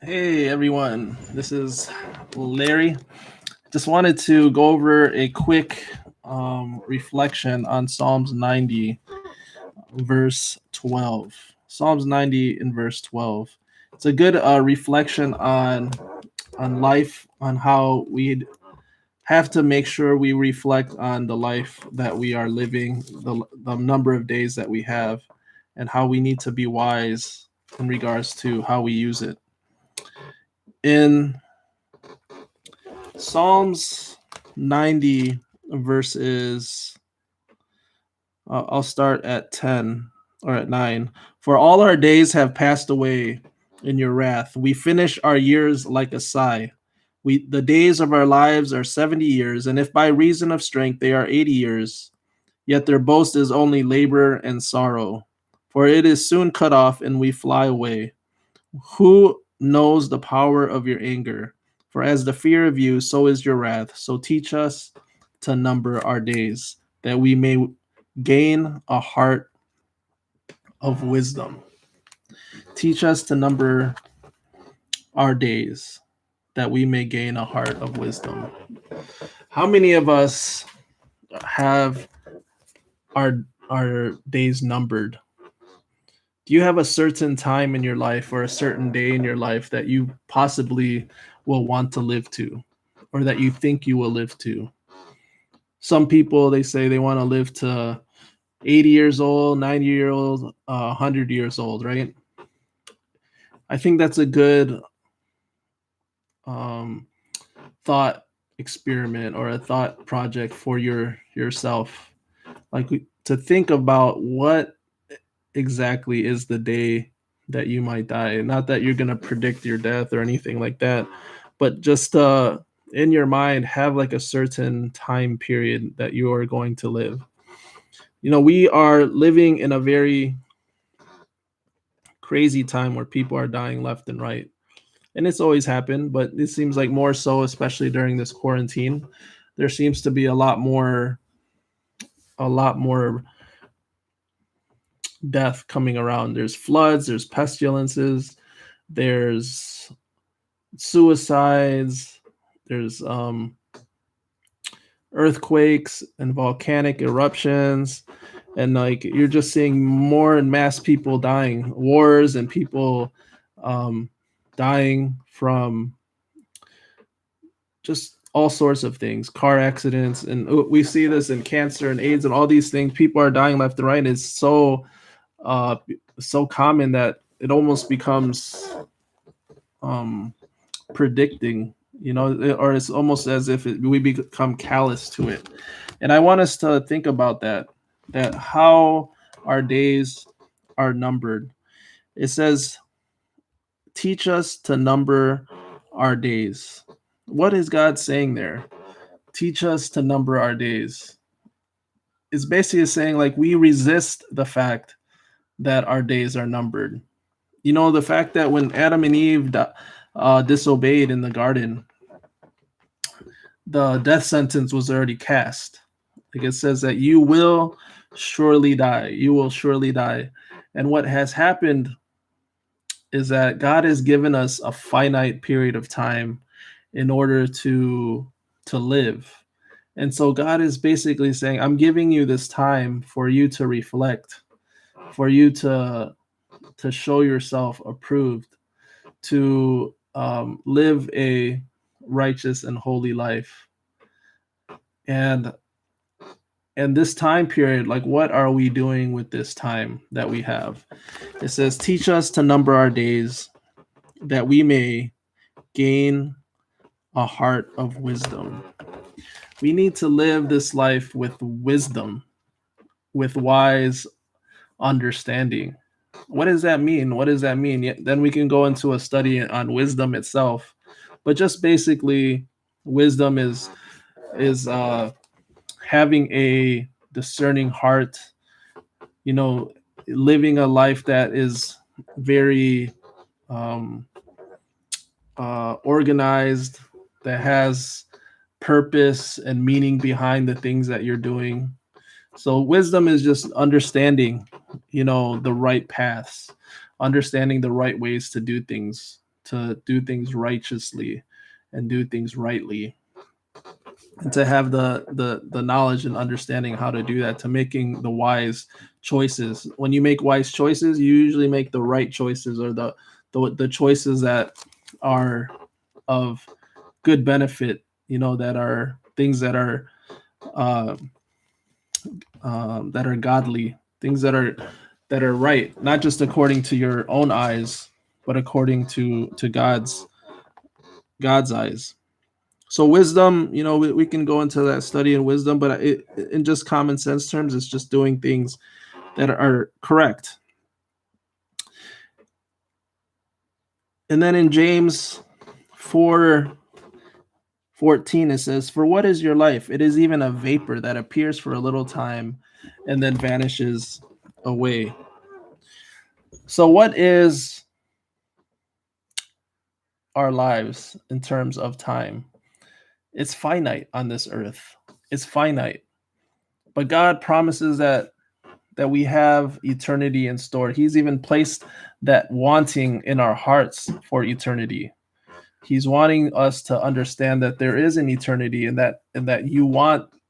Hey everyone, this is Larry. Just wanted to go over a quick reflection on Psalms 90, verse 12. Psalms 90 in verse 12. It's a good reflection on life, on how we have to make sure we reflect on the life that we are living, the number of days that we have, and how we need to be wise in regards to how we use it. In Psalms 90 verses, I'll start at 10 or at 9. For all our days have passed away in your wrath. We finish our years like a sigh. The days of our lives are 70 years, and if by reason of strength they are 80 years, yet their boast is only labor and sorrow. For it is soon cut off, and we fly away. Who knows the power of your anger? For as the fear of you, so is your wrath. So teach us to number our days, that we may gain a heart of wisdom. Teach us to number our days, that we may gain a heart of wisdom. How many of us have our days numbered? Do you have a certain time in your life or a certain day in your life that you possibly will want to live to, or that you think you will live to? Some people, they say they want to live to 80 years old, 90-year old, 100 years old, right? I think that's a good um, thought experiment or a thought project for yourself, like to think about what exactly is the day that you might die. Not that you're going to predict your death or anything like that, but just in your mind have like a certain time period that you are going to live. We are living in a very crazy time where people are dying left and right, and it's always happened, but it seems like more so, especially during this quarantine. There seems to be a lot more death coming around. There's floods, there's pestilences, there's suicides, there's earthquakes and volcanic eruptions, and like you're just seeing more and mass people dying, wars, and people um, dying from just all sorts of things, car accidents, and we see this in cancer and AIDS and all these things. People are dying left and right. It's uh, so common that it almost becomes um, predicting, or it's almost as if we become callous to it. And I want us to think about that how our days are numbered. It says, teach us to number our days. What is God saying there? Teach us to number our days. It's basically saying, like, we resist the fact that our days are numbered. The fact that when Adam and Eve disobeyed in the garden, the death sentence was already cast. Like, it says that you will surely die. You will surely die. And what has happened is that God has given us a finite period of time in order to live. And so God is basically saying, I'm giving you this time for you to reflect, for you to show yourself approved, to live a righteous and holy life. And this time period, like, what are we doing with this time that we have? It says, teach us to number our days, that we may gain a heart of wisdom. We need to live this life with wisdom, with wise understanding. What does that mean? What does that mean? Then we can go into a study on wisdom itself. But just basically, wisdom is having a discerning heart, living a life that is very um, organized, that has purpose and meaning behind the things that you're doing. So wisdom is just understanding, the right paths, understanding the right ways to do things, to do things righteously and do things rightly, and to have the knowledge and understanding how to do that, to making the wise choices. When you make wise choices, you usually make the right choices, or the choices that are of good benefit, that are things uh, that are godly, things that are right, not just according to your own eyes, but according to God's eyes. So wisdom, we can go into that study in wisdom, but in just common sense terms, it's just doing things that are correct. And then in James 4:14, it says, "For what is your life? It is even a vapor that appears for a little time and then vanishes away." So what is our lives in terms of time? It's finite on this earth. It's finite. But God promises that we have eternity in store. He's even placed that wanting in our hearts for eternity. He's wanting us to understand that there is an eternity, and that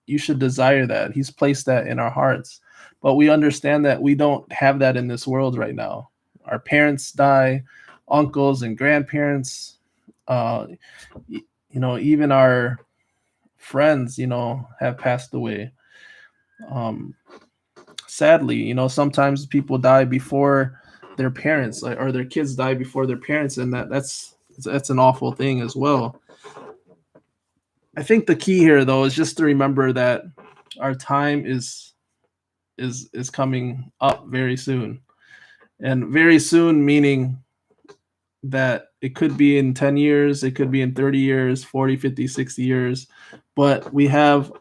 you should desire that. He's placed that in our hearts. But we understand that we don't have that in this world right now. Our parents die, uncles and grandparents, uh, even our friends, have passed away. Um, Sadly, sometimes people die before their parents, or their kids die before their parents, and that's an awful thing as well. I think the key here, though, is just to remember that our time is coming up very soon, and very soon meaning that it could be in 10 years, it could be in 30 years, 40, 50, 60 years, but we have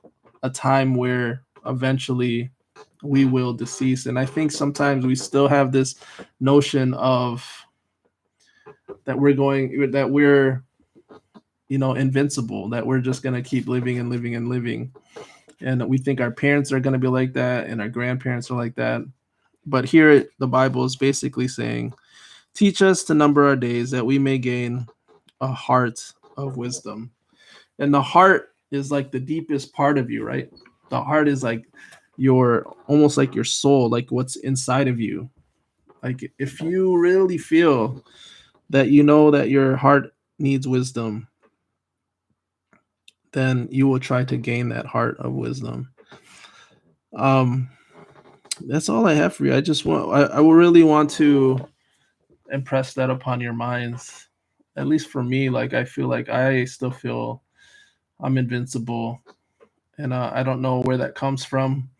a time where eventually we will decease. And I think sometimes we still have this notion of that we're invincible, that we're just going to keep living and living and living. And we think our parents are going to be like that, and our grandparents are like that. But here the Bible is basically saying, teach us to number our days that we may gain a heart of wisdom. And the heart is like the deepest part of you, right? The heart is like almost like your soul, like what's inside of you. Like if you really feel that that your heart needs wisdom, then you will try to gain that heart of wisdom. Um, that's all I have for you. I will really want to impress that upon your minds. At least for me, like I feel like I still feel I'm invincible, and I don't know where that comes from.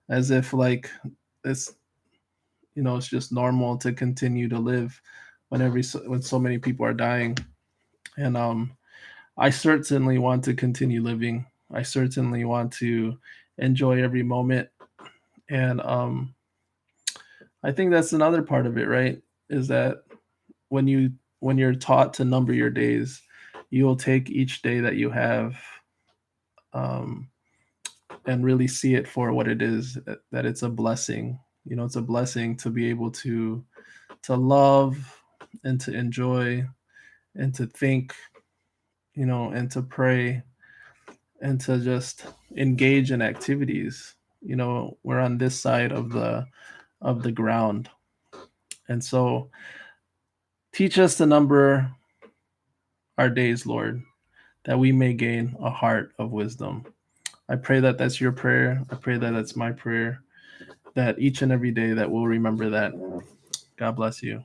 As if like it's it's just normal to continue to live when so many people are dying, and I certainly want to continue living. I certainly want to enjoy every moment, and I think that's another part of it, right? Is that when you're taught to number your days, you'll take each day that you have, um, and really see it for what it is. That it's a blessing. It's a blessing to be able to love and to enjoy and to think, and to pray and to just engage in activities. We're on this side of the ground. And so teach us to number our days, Lord, that we may gain a heart of wisdom. I pray that that's your prayer. I pray that that's my prayer, that each and every day that we'll remember that. God bless you.